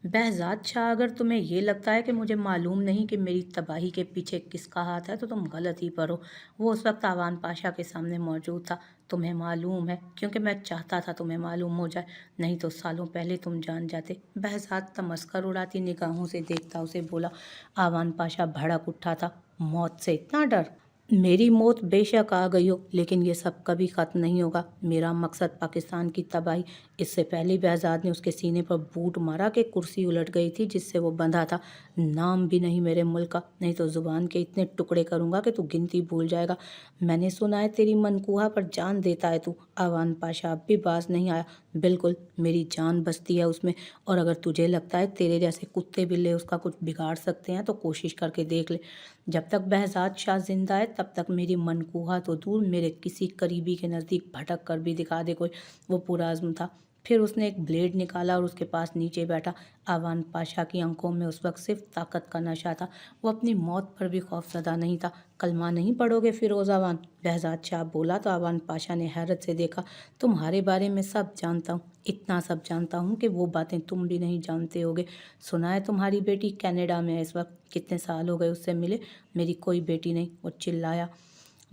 बहज़ाद शाह, अगर तुम्हें ये लगता है कि मुझे मालूम नहीं कि मेरी तबाही के पीछे किसका हाथ है तो तुम गलत ही पर हो। वो उस वक्त आवान पाशा के सामने मौजूद था। तुम्हें मालूम है क्योंकि मैं चाहता था तुम्हें मालूम हो जाए, नहीं तो सालों पहले तुम जान जाते। बहज़ाद तमस्कर उड़ाती निगाहों से देखता उसे बोला। आवान पाशा भड़क उठा था। मौत से इतना डर? मेरी मौत बेशक आ गई हो, लेकिन ये सब कभी ख़त्म नहीं होगा। मेरा मकसद पाकिस्तान की तबाही। इससे पहले बहज़ाद ने उसके सीने पर बूट मारा कि कुर्सी उलट गई थी जिससे वो बंधा था। नाम भी नहीं मेरे मुल्क का, नहीं तो ज़ुबान के इतने टुकड़े करूँगा कि तू गिनती भूल जाएगा। मैंने सुना है तेरी मनकूहा पर जान देता है तू। आवान पाशा अब भी बाज नहीं आया। बिल्कुल, मेरी जान बसती है उसमें, और अगर तुझे लगता है तेरे जैसे कुत्ते बिल्ले उसका कुछ बिगाड़ सकते हैं तो कोशिश करके देख ले। जब तक बहज़ाद शाह जिंदा है तब तक मेरी मनकूहा तो दूर, मेरे किसी करीबी के नज़दीक भटक कर भी दिखा दे कोई। वो पुरज़्म था। फिर उसने एक ब्लेड निकाला और उसके पास नीचे बैठा। आवान पाशा की आंखों में उस वक्त सिर्फ ताकत का नशा था। वो अपनी मौत पर भी खौफज़दा नहीं था। कलमा नहीं पढ़ोगे फिरोज़ आवान? बहज़ाद शाह बोला तो आवान पाशा ने हैरत से देखा। तुम्हारे बारे में सब जानता हूँ, इतना सब जानता हूँ कि वो बातें तुम भी नहीं जानते होगे। सुना है तुम्हारी बेटी कनाडा में है इस वक्त। कितने साल हो गए उससे मिले? मेरी कोई बेटी नहीं, वो चिल्लाया।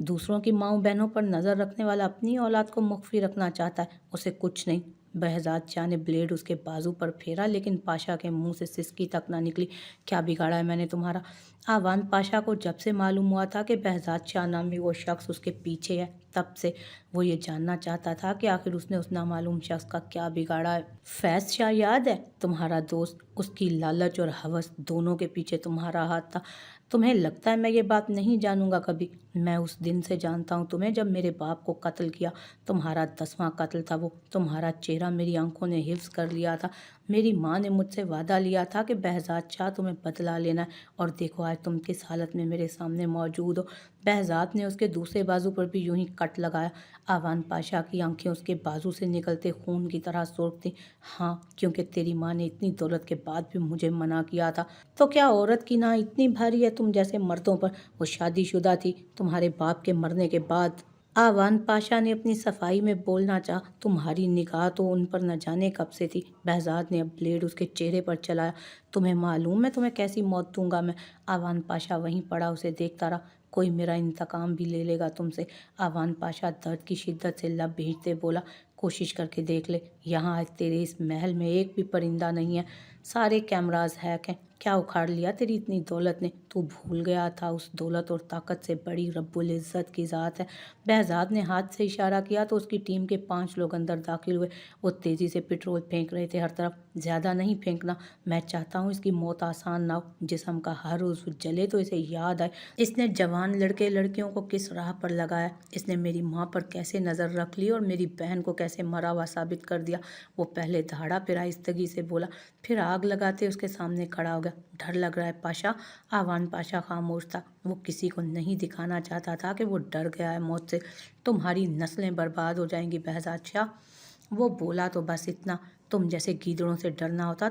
दूसरों की माँओं बहनों पर नज़र रखने वाला अपनी औलाद को मुख्फी रखना चाहता है, उसे कुछ नहीं। बहज़ाद शाह ने ब्लेड उसके बाजू पर फेरा, लेकिन पाशा के मुंह से सिसकी तक ना निकली। क्या बिगाड़ा है मैंने तुम्हारा? आवान पाशा को जब से मालूम हुआ था कि बहज़ाद शाह नामी वो शख्स उसके पीछे है, तब से वो ये जानना चाहता था कि आखिर उसने उस नामालूम शख्स का क्या बिगाड़ा है। फैज़ शाह याद है, तुम्हारा दोस्त? उसकी लालच और हवस दोनों के पीछे तुम्हारा हाथ था। तुम्हें लगता है मैं ये बात नहीं जानूंगा कभी? मैं उस दिन से जानता हूँ तुम्हें जब मेरे बाप को कत्ल किया। तुम्हारा 10वां कत्ल था वो। तुम्हारा चेहरा मेरी आंखों ने हिफ्ज़ कर लिया था। मेरी माँ ने मुझसे वादा लिया था कि बहज़ाद शाह तुम्हें बदला लेना है, और देखो आज तुम किस हालत में मेरे सामने मौजूद हो। बहज़ाद ने उसके दूसरे बाजू पर भी यूं ही कट लगाया। आवान पाशा की आंखें उसके बाजू से निकलते खून की तरह सुर्ख थीं। हाँ, क्योंकि तेरी माँ ने इतनी दौलत के बाद भी मुझे मना किया था। तो क्या औरत की नाह इतनी भारी है तुम जैसे मर्दों पर? वो शादीशुदा थी तुम्हारे बाप के मरने के बाद। आवान पाशा ने अपनी सफाई में बोलना चाहा। तुम्हारी निगाह तो उन पर न जाने कब से थी। बहज़ाद ने अब ब्लेड उसके चेहरे पर चलाया। तुम्हें मालूम है तुम्हें कैसी मौत दूंगा मैं? आवान पाशा वहीं पड़ा उसे देखता रहा। कोई मेरा इंतकाम भी ले लेगा तुमसे। आवान पाशा दर्द की शिद्दत से लब भींचते बोला। कोशिश करके देख ले, यहाँ आज तेरे इस महल में एक भी परिंदा नहीं है। सारे कैमराज हैक हैं। क्या उखाड़ लिया तेरी इतनी दौलत ने? तू भूल गया था उस दौलत और ताकत से बड़ी रब्बुल इज़्ज़त की ज़ात है। बहज़ाद ने हाथ से इशारा किया तो उसकी टीम के 5 लोग अंदर दाखिल हुए। वो तेज़ी से पेट्रोल फेंक रहे थे हर तरफ। ज़्यादा नहीं फेंकना, मैं चाहता हूँ इसकी मौत आसान ना हो। जिस्म का हर उज़्व जले तो इसे याद आए इसने जवान लड़के लड़कियों को किस राह पर लगाया, इसने मेरी माँ पर कैसे नज़र रख ली और मेरी बहन को कैसे मरा हुआ साबित कर दिया। वो पहले दहाड़ा फिर आहिस्तगी से बोला, फिर आग लगाते उसके सामने खड़ा हो गया। डर लग रहा है पाशा? आवान पाशा खामोश था। वो किसी को नहीं दिखाना चाहता था कि वो डर गया है मौत से। तुम्हारी नस्लें बर्बाद हो जाएंगी बहज़ाद शाह। वो बोला तो बस इतना। तुम जैसे गीदड़ों से डरना होता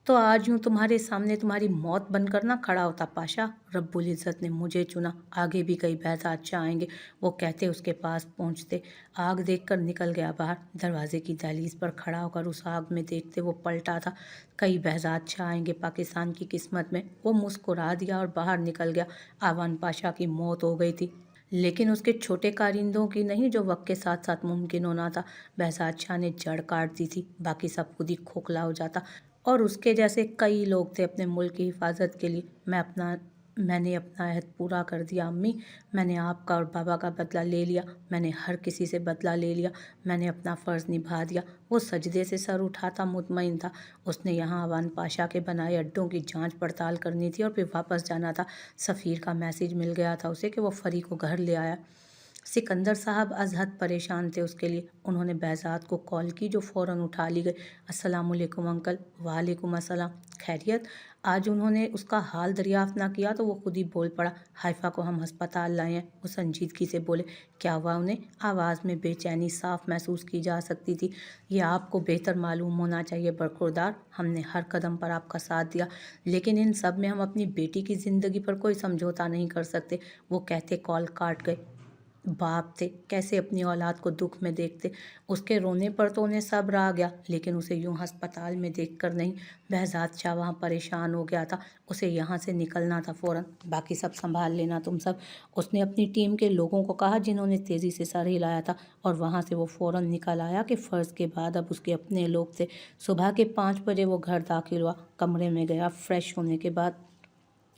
तो आज यूं तुम्हारे सामने तुम्हारी मौत बनकर ना खड़ा होता पाशा। रब्बुल इज़्ज़त ने मुझे चुना। आगे भी कई बहज़ाद शाह आएंगे, वो कहते उसके पास पहुंचते। आग देखकर निकल गया बाहर। दरवाजे की दहलीज पर खड़ा होकर उस आग में देखते वो पलटा था। कई बहज़ाद शाह आएंगे पाकिस्तान की किस्मत में। वो मुस्कुरा दिया और बाहर निकल गया। आवान पाशा की मौत हो गई थी, लेकिन उसके छोटे कारिंदों की नहीं, जो वक्त के साथ साथ मुमकिन होना था। बहज़ाद शाह ने जड़ काट दी थी, बाकी सब खुद ही खोखला हो जाता। और उसके जैसे कई लोग थे अपने मुल्क की हिफाजत के लिए। मैंने अपना अहद पूरा कर दिया अम्मी। मैंने आपका और बाबा का बदला ले लिया। मैंने हर किसी से बदला ले लिया। मैंने अपना फ़र्ज़ निभा दिया। वो सजदे से सर उठाता मुतमईन था। उसने यहाँ अवान पाशा के बनाए अड्डों की जांच पड़ताल करनी थी और फिर वापस जाना था। सफ़ीर का मैसेज मिल गया था उसे कि वो फ़री को घर ले आया। सिकंदर साहब अज़हद परेशान थे उसके लिए। उन्होंने बहज़ाद को कॉल की जो फ़ौरन उठा ली गई। अस्सलामुअलैकुम अंकल। वालेकुम अस्सलाम। खैरियत? आज उन्होंने उसका हाल दरियाफ़्त ना किया तो वो खुद ही बोल पड़ा, हाइफा को हम अस्पताल लाए हैं। वो संजीदगी से बोले, क्या हुआ उन्हें? आवाज़ में बेचैनी साफ महसूस की जा सकती थी। ये आपको बेहतर मालूम होना चाहिए बरखुरदार। हमने हर कदम पर आपका साथ दिया, लेकिन इन सब में हम अपनी बेटी की ज़िंदगी पर कोई समझौता नहीं कर सकते। वो कहते कॉल काट गए। बाप थे, कैसे अपनी औलाद को दुख में देखते। उसके रोने पर तो उन्हें सब्र आ गया, लेकिन उसे यूं अस्पताल में देखकर नहीं। बहजाद शाह वहाँ परेशान हो गया था, उसे यहाँ से निकलना था फ़ौरन। बाकी सब संभाल लेना तुम सब, उसने अपनी टीम के लोगों को कहा, जिन्होंने तेज़ी से सर हिलाया था। और वहाँ से वो फ़ौरन निकल आया कि फ़र्ज़ के बाद अब उसके अपने लोग थे। सुबह के 5 बजे वो घर दाखिल हुआ, कमरे में गया। फ्रेश होने के बाद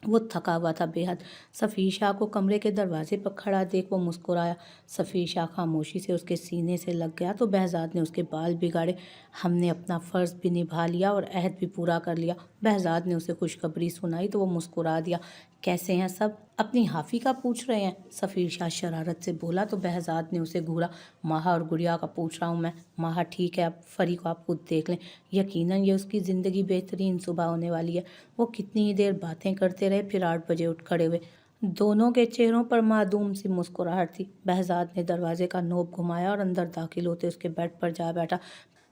वो थका हुआ था बेहद। सफ़ीर शाह को कमरे के दरवाजे पर खड़ा देख वो मुस्कुराया। सफ़ीर शाह खामोशी से उसके सीने से लग गया तो बहजाद ने उसके बाल बिगाड़े। हमने अपना फ़र्ज़ भी निभा लिया और अहद भी पूरा कर लिया। बहजाद ने उसे खुशखबरी सुनाई तो वो मुस्कुरा दिया। कैसे हैं सब? अपनी हाफ़ी का पूछ रहे हैं? सफ़ीर शाह शरारत से बोला तो बहजाद ने उसे घूरा। माहा और गुड़िया का पूछ रहा हूँ मैं। माहा ठीक है, अब फरी को आप खुद देख लें, यकीनन ये उसकी ज़िंदगी बेहतरीन सुबह होने वाली है। वो कितनी ही देर बातें करते रहे, फिर 8 बजे उठ खड़े हुए। दोनों के चेहरों पर मासूम सी मुस्कुराहट थी। बहजाद ने दरवाजे का नोब घुमाया और अंदर दाखिल होते उसके बेड पर जा बैठा।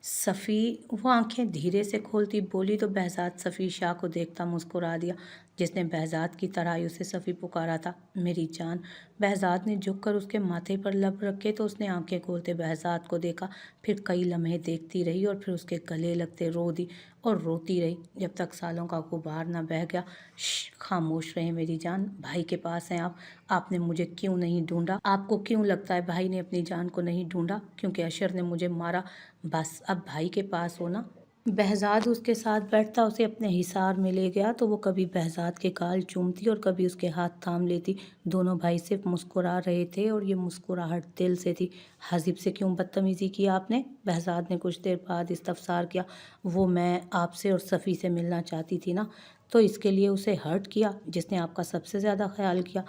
सफ़ी वो आंखें धीरे से खोलती बोली तो बहजाद सफ़ी शाह को देखता मुस्कुरा दिया, जिसने बहजाद की तरह ही उसे सफ़ी पुकारा था। मेरी जान। बहजाद ने झुककर उसके माथे पर लब रखे तो उसने आंखें खोलते बहजाद को देखा। फिर कई लम्हे देखती रही और फिर उसके गले लगते रो दी और रोती रही, जब तक सालों का गुबार न बह गया। खामोश रहे मेरी जान, भाई के पास हैं आप। आपने मुझे क्यों नहीं ढूंढा? आपको क्यों लगता है भाई ने अपनी जान को नहीं ढूंढा? क्योंकि अशर ने मुझे मारा। बस अब भाई के पास हो ना। बहजाद उसके साथ बैठता, उसे अपने हिसार में ले गया तो वो कभी बहजाद के गाल चूमती और कभी उसके हाथ थाम लेती। दोनों भाई सिर्फ मुस्कुरा रहे थे और ये मुस्कुराहट दिल से थी। हाजिब से क्यों बदतमीज़ी की आपने? बहजाद ने कुछ देर बाद इस्तफसार किया। वो मैं आपसे और सफ़ी से मिलना चाहती थी ना, तो इसके लिए उसे हर्ट किया जिसने आपका सबसे ज़्यादा ख्याल किया।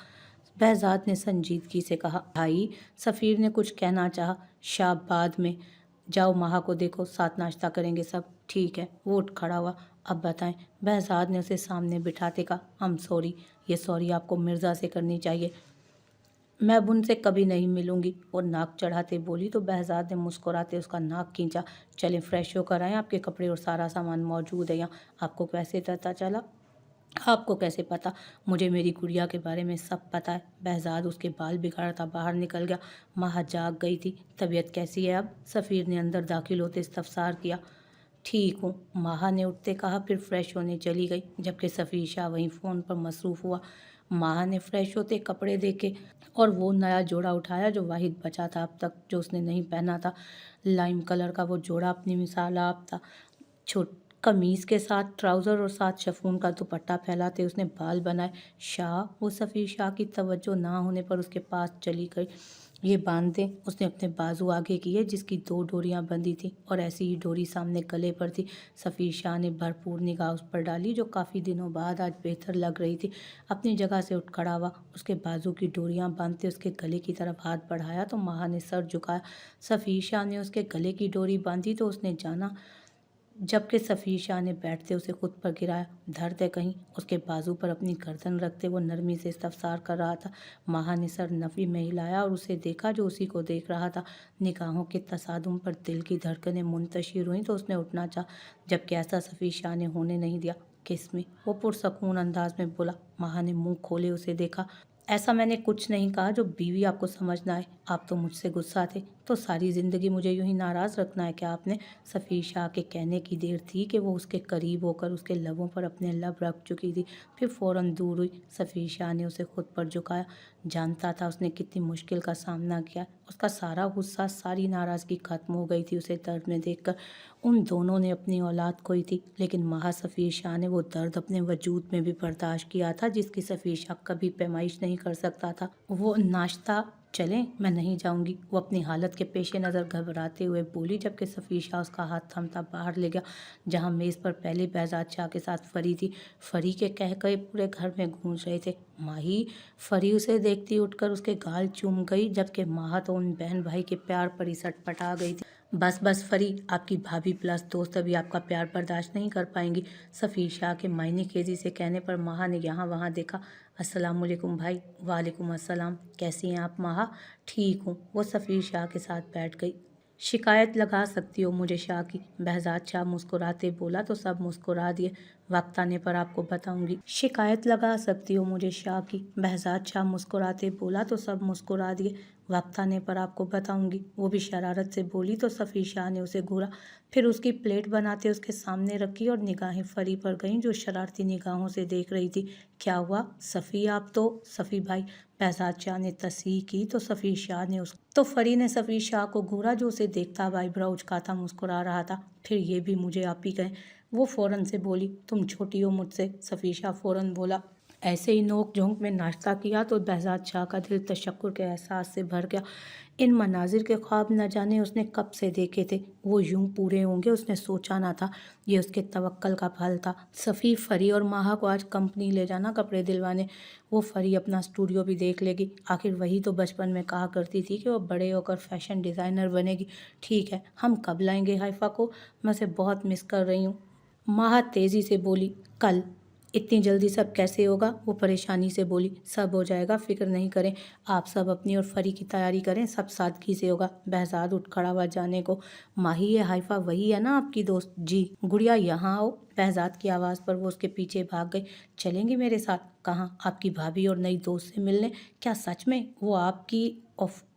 बहजाद ने संजीदगी से कहा। भाई, सफ़ीर ने कुछ कहना चाहा। शाह बाद में। जाओ माहा को देखो, साथ नाश्ता करेंगे सब। ठीक है। वो उठ खड़ा हुआ। अब बताएं। बहजाद ने उसे सामने बिठाते कहा। I'm सॉरी, ये सॉरी आपको मिर्ज़ा से करनी चाहिए, मैं अब उनसे कभी नहीं मिलूंगी। वो नाक चढ़ाते बोली तो बहजाद ने मुस्कुराते उसका नाक खींचा। चलें फ्रेश होकर आएँ, आपके कपड़े और सारा सामान मौजूद है यहाँ। आपको कैसे पता चला? आपको कैसे पता? मुझे मेरी गुड़िया के बारे में सब पता है। बहजाद उसके बाल बिगाड़ता बाहर निकल गया। माह जाग गई थी। तबीयत कैसी है अब? सफ़ीर ने अंदर दाखिल होते इस्तफसार किया। ठीक हूँ, माहा ने उठते कहा, फिर फ्रेश होने चली गई, जबकि सफ़ीर शाह वहीं फ़ोन पर मसरूफ़ हुआ। माहा ने फ्रेश होते कपड़े देखे और वो नया जोड़ा उठाया जो वाहिद बचा था अब तक, जो उसने नहीं पहना था। लाइम कलर का वो जोड़ा अपनी मिसाल आप था। छोट कमीज़ के साथ ट्राउज़र और साथ शिफॉन का दुपट्टा फैलाते उसने बाल बनाए। शाह, वो सफ़ीर शाह की तवज्जो ना होने पर उसके पास चली गई। ये बांध दें। उसने अपने बाजू आगे किए जिसकी 2 डोरियां बंधी थीं और ऐसी ही डोरी सामने गले पर थी। सफ़ीर शाह ने भरपूर निगाह उस पर डाली जो काफ़ी दिनों बाद आज बेहतर लग रही थी। अपनी जगह से उठ खड़ा हुआ, उसके बाजू की डोरियां बांधते उसके गले की तरफ हाथ बढ़ाया तो माहा ने सर झुकाया। सफ़ीर शाह ने उसके गले की डोरी बांधी तो उसने जाना, जबकि सफ़ीर शाह ने बैठते उसे खुद पर गिराया। दर्द है कहीं? उसके बाजू पर अपनी गर्दन रखते वो नरमी से इस्तफसार कर रहा था। माहा ने सर नफ़ी में हिलाया और उसे देखा जो उसी को देख रहा था। निगाहों के तसादुम पर दिल की धड़कनें मुंतशिर हुईं तो उसने उठना चाहा, जबकि ऐसा सफ़ीर शाह ने होने नहीं दिया। किस्में, वो पुरसकून अंदाज में बोला। माहा ने मुंह खोले उसे देखा। ऐसा मैंने कुछ नहीं कहा जो बीवी आपको समझ ना आए। आप तो मुझसे गुस्सा थे, तो सारी ज़िंदगी मुझे यूं ही नाराज़ रखना है क्या आपने? सफ़ीर शाह के कहने की देर थी कि वो उसके करीब होकर उसके लबों पर अपने लब रख चुकी थी, फिर फ़ौरन दूर हुई। सफ़ीर शाह ने उसे खुद पर झुकाया। जानता था उसने कितनी मुश्किल का सामना किया। उसका सारा गुस्सा, सारी नाराज़गी ख़त्म हो गई थी उसे दर्द में देखकर। उन दोनों ने अपनी औलाद खोई थी, लेकिन माहा सफ़ीर शाह ने वो दर्द अपने वजूद में भी बर्दाश्त किया था जिसकी सफ़ीर शाह कभी पैमाइश नहीं कर सकता था। वो नाश्ता चलें? मैं नहीं जाऊंगी, वो अपनी हालत के पेश नज़र घबराते हुए बोली, जबकि सफ़ीर शाह उसका हाथ थमता बाहर ले गया, जहां मेज़ पर पहले बहजाद शाह के साथ फरी थी। फरी के कह कहे पूरे घर में गूंज रहे थे। माही। फरी उसे देखती उठकर उसके गाल चूम गई, जबकि माहा तो उन बहन भाई के प्यार पर ही सटपटा गई थी। बस बस फरी, आपकी भाभी प्लस दोस्त अभी आपका प्यार बर्दाश्त नहीं कर पाएंगी। सफ़ीर शाह के मायने खेजी से कहने पर माहा ने यहाँ वहाँ देखा। अस्सलामुअलैकुम भाई। वालेकुम अस्सलाम। कैसी हैं आप माहा? ठीक हूँ। वो सफ़ीर शाह के साथ बैठ गई। शिकायत लगा सकती हो मुझे शाह की? बहजाद शाह मुस्कुराते बोला तो सब मुस्कुरा दिए। वक्त आने पर आपको बताऊंगी। शिकायत लगा सकती हो मुझे शाह की? बहजाद शाह मुस्कुराते बोला तो सब मुस्कुरा दिए। वक्त आने पर आपको बताऊंगी, वो भी शरारत से बोली तो सफ़ी शाह ने उसे घूरा, फिर उसकी प्लेट बनाते उसके सामने रखी और निगाहें फरी पर गईं जो शरारती निगाहों से देख रही थी। क्या हुआ सफ़ी, आप तो? सफ़ी भाई, बहजाद शाह ने तस्हीह की तो सफ़ी शाह ने उस तो फरी ने सफ़ी शाह को घूरा जो उसे देखता वाइब्रा उचकाता मुस्कुरा रहा था। फिर ये भी मुझे आप ही कहें, वो फ़ौरन से बोली। तुम छोटी हो मुझसे, सफ़ी शाह फ़ौरन बोला। ऐसे ही नोक झोंक में नाश्ता किया तो बहजाद शाह का दिल तशक्कुर के एहसास से भर गया। इन मनाजिर के ख्वाब न जाने उसने कब से देखे थे, वो यूं पूरे होंगे उसने सोचा ना था। ये उसके तवक्कल का फल था। सफ़ी, फरी और माहा को आज कंपनी ले जाना कपड़े दिलवाने। वो फरी अपना स्टूडियो भी देख लेगी, आखिर वही तो बचपन में कहा करती थी कि वो बड़े होकर फैशन डिज़ाइनर बनेगी। ठीक है, हम कब लाएंगे हाइफा को? मैं उसे बहुत मिस कर रही हूँ। माहा तेज़ी से बोली। कल। इतनी जल्दी सब कैसे होगा? वो परेशानी से बोली। सब हो जाएगा, फिक्र नहीं करें। आप सब अपनी और फरी की तैयारी करें, सब सादगी से होगा। बहजाद उठ खड़ा हुआ जाने को। माही, ये हाइफा वही है ना आपकी दोस्त? जी। गुड़िया यहाँ आओ। बहजाद की आवाज़ पर वो उसके पीछे भाग गई। चलेंगी मेरे साथ? कहाँ? आपकी भाभी और नई दोस्त से मिलने। क्या सच में? वो आपकी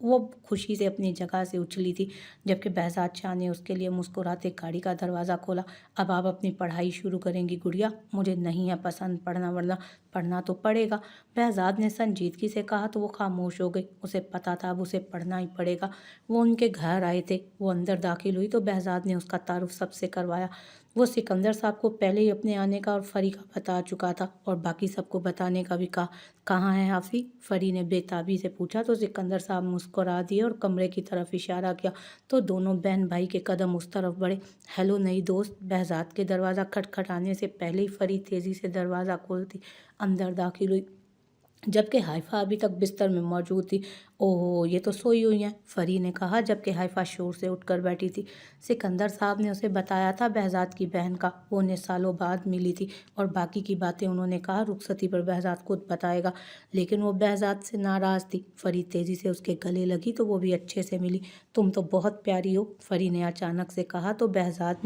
वो खुशी से अपनी जगह से उछली थी, जबकि बहजाद शाह ने उसके लिए मुस्कुराते गाड़ी का दरवाज़ा खोला। अब आप अपनी पढ़ाई शुरू करेंगी गुड़िया? मुझे नहीं है पसंद पढ़ना, वरना पढ़ना तो पड़ेगा। बहजाद ने संजीदगी से कहा तो वो खामोश हो गई। उसे पता था अब उसे पढ़ना ही पड़ेगा। वो उनके घर आए थे। वो अंदर दाखिल हुई तो बहजाद ने उसका तारुफ सबसे करवाया। वो सिकंदर साहब को पहले ही अपने आने का और फरी का बता चुका था और बाकी सबको बताने का भी कहा। कहाँ है हाफी? फरी ने बेताबी से पूछा तो सिकंदर साहब मुस्कुरा दिए और कमरे की तरफ इशारा किया तो दोनों बहन भाई के कदम उस तरफ बढ़े। हेलो नई दोस्त। बहजाद के दरवाज़ा खटखटाने से पहले ही फरी तेज़ी से दरवाज़ा खोलती अंदर दाखिल हुई, जबकि हाइफा अभी तक बिस्तर में मौजूद थी। ओहो, ये तो सोई हुई हैं, फरी ने कहा, जबकि हाइफा शोर से उठकर बैठी थी। सिकंदर साहब ने उसे बताया था बहजाद की बहन का, वो उन्हें सालों बाद मिली थी और बाकी की बातें उन्होंने कहा रुखसती पर बहजाद खुद बताएगा, लेकिन वो बहजाद से नाराज़ थी। फरी तेज़ी से उसके गले लगी तो वो भी अच्छे से मिली। तुम तो बहुत प्यारी हो, फरी ने अचानक से कहा तो बहजाद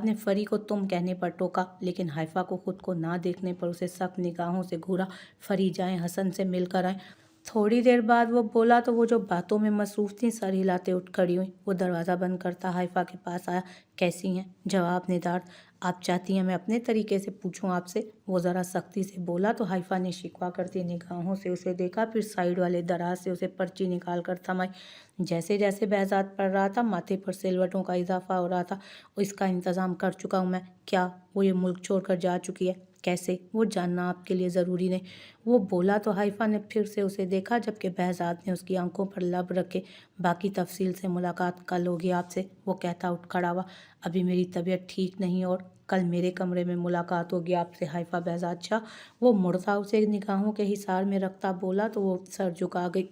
ने फरी को तुम कहने पर टोका, लेकिन हाइफा को खुद को ना देखने पर उसे सख्त निगाहों से घूरा। फरी जाएं, हसन से मिलकर आएं। थोड़ी देर बाद वो बोला तो वो जो बातों में मसरूफ़ थी सर हिलाते उठ खड़ी हुई। वो दरवाज़ा बंद करता हाइफा के पास आया। कैसी हैं? जवाब निदार्द। आप चाहती हैं मैं अपने तरीके से पूछूं आपसे? वो ज़रा सख्ती से बोला तो हाइफा ने शिकवा करती निगाहों से उसे देखा, फिर साइड वाले दराज से उसे पर्ची निकाल कर थमाई। जैसे जैसे बहजाद पढ़ रहा था माथे पर सिलवटों का इजाफा हो रहा था। इसका इंतज़ाम कर चुका हूँ मैं। क्या? वो ये मुल्क छोड़कर जा चुकी है? कैसे? वो जानना आपके लिए ज़रूरी नहीं। वो बोला तो हाइफा ने फिर से उसे देखा, जबकि बहजाद ने उसकी आंखों पर लब रखे। बाकी तफसील से मुलाकात कल होगी आपसे, वो कहता उठ खड़ा हुआ। अभी मेरी तबीयत ठीक नहीं और कल मेरे कमरे में मुलाकात होगी आपसे हाइफा बहजाद शाह। वो मुड़ता उसे निगाहों के हिसार में रखता बोला तो वो सर झुका गई।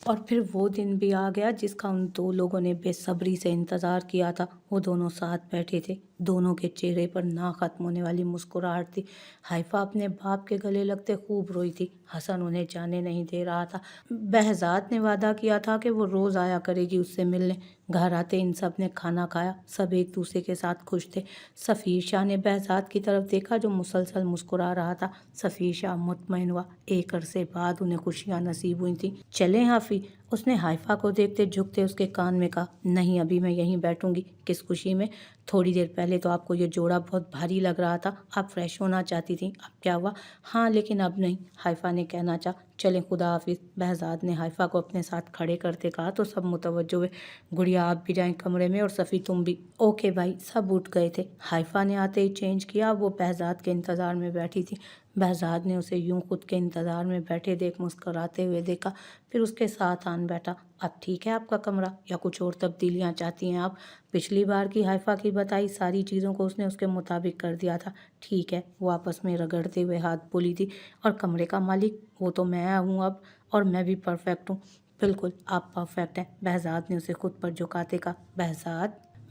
और फिर वो दिन भी आ गया जिसका उन दो लोगों ने बेसब्री से इंतज़ार किया था। वो दोनों साथ बैठे थे, दोनों के चेहरे पर ना ख़त्म होने वाली मुस्कुराहट थी। हाइफा अपने बाप के गले लगते खूब रोई थी, हसन उन्हें जाने नहीं दे रहा था। बहजाद ने वादा किया था कि वो रोज़ आया करेगी उससे मिलने। घर आते इन सब ने खाना खाया, सब एक दूसरे के साथ खुश थे। सफ़ीर शाह ने बहजाद की तरफ देखा जो मुसलसल मुस्कुरा रहा था। सफ़ीर शाह मुतमईन हुआ, एक अरसे बाद उन्हें खुशियाँ नसीब हुई थी। चलें हाफी? उसने हाइफा को देखते झुकते उसके कान में कहा। नहीं, अभी मैं यहीं बैठूंगी। किस खुशी में? थोड़ी देर पहले तो आपको ये जोड़ा बहुत भारी लग रहा था, आप फ्रेश होना चाहती थी, अब क्या हुआ? हाँ, लेकिन अब नहीं, हाइफा ने कहना चाहा। चलें, खुदा हाफिज़। बहजाद ने हाइफा को अपने साथ खड़े करते कहा तो सब मुतवज्जो हुए। गुड़िया आप भी जाएं कमरे में और सफ़ी तुम भी। ओके भाई। सब उठ गए थे। हाइफा ने आते ही चेंज किया, वो बहजाद के इंतज़ार में बैठी थी। बहजाद ने उसे यूं खुद के इंतज़ार में बैठे देख मुस्कराते हुए देखा, फिर उसके साथ आन बैठा। अब ठीक है आपका कमरा, या कुछ और तब्दीलियाँ चाहती हैं आप? पिछली बार की हाइफा की बताई सारी चीज़ों को उसने उसके मुताबिक कर दिया था। ठीक है, वो आपस में रगड़ते हुए हाथ बोली थी। और कमरे का मालिक? वो तो मैं हूँ अब, और मैं भी परफेक्ट हूँ। बिल्कुल, आप परफेक्ट हैं, बहजाद ने उसे खुद पर झुकाते कहा।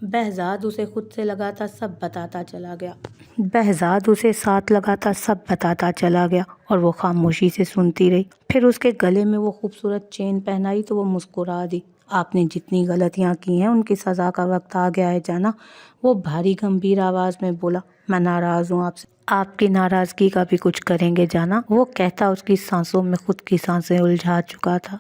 बहजाद उसे खुद से लगाता सब बताता चला गया। बहजाद उसे साथ लगाता सब बताता चला गया और वो खामोशी से सुनती रही। फिर उसके गले में वो खूबसूरत चेन पहनाई तो वो मुस्कुरा दी। आपने जितनी गलतियाँ की हैं उनकी सज़ा का वक्त आ गया है जाना। वो भारी गंभीर आवाज़ में बोला। मैं नाराज़ हूँ आपसे। आपकी नाराज़गी का भी कुछ करेंगे जाना। वो कहता उसकी सांसों में खुद की सांसें उलझा चुका था।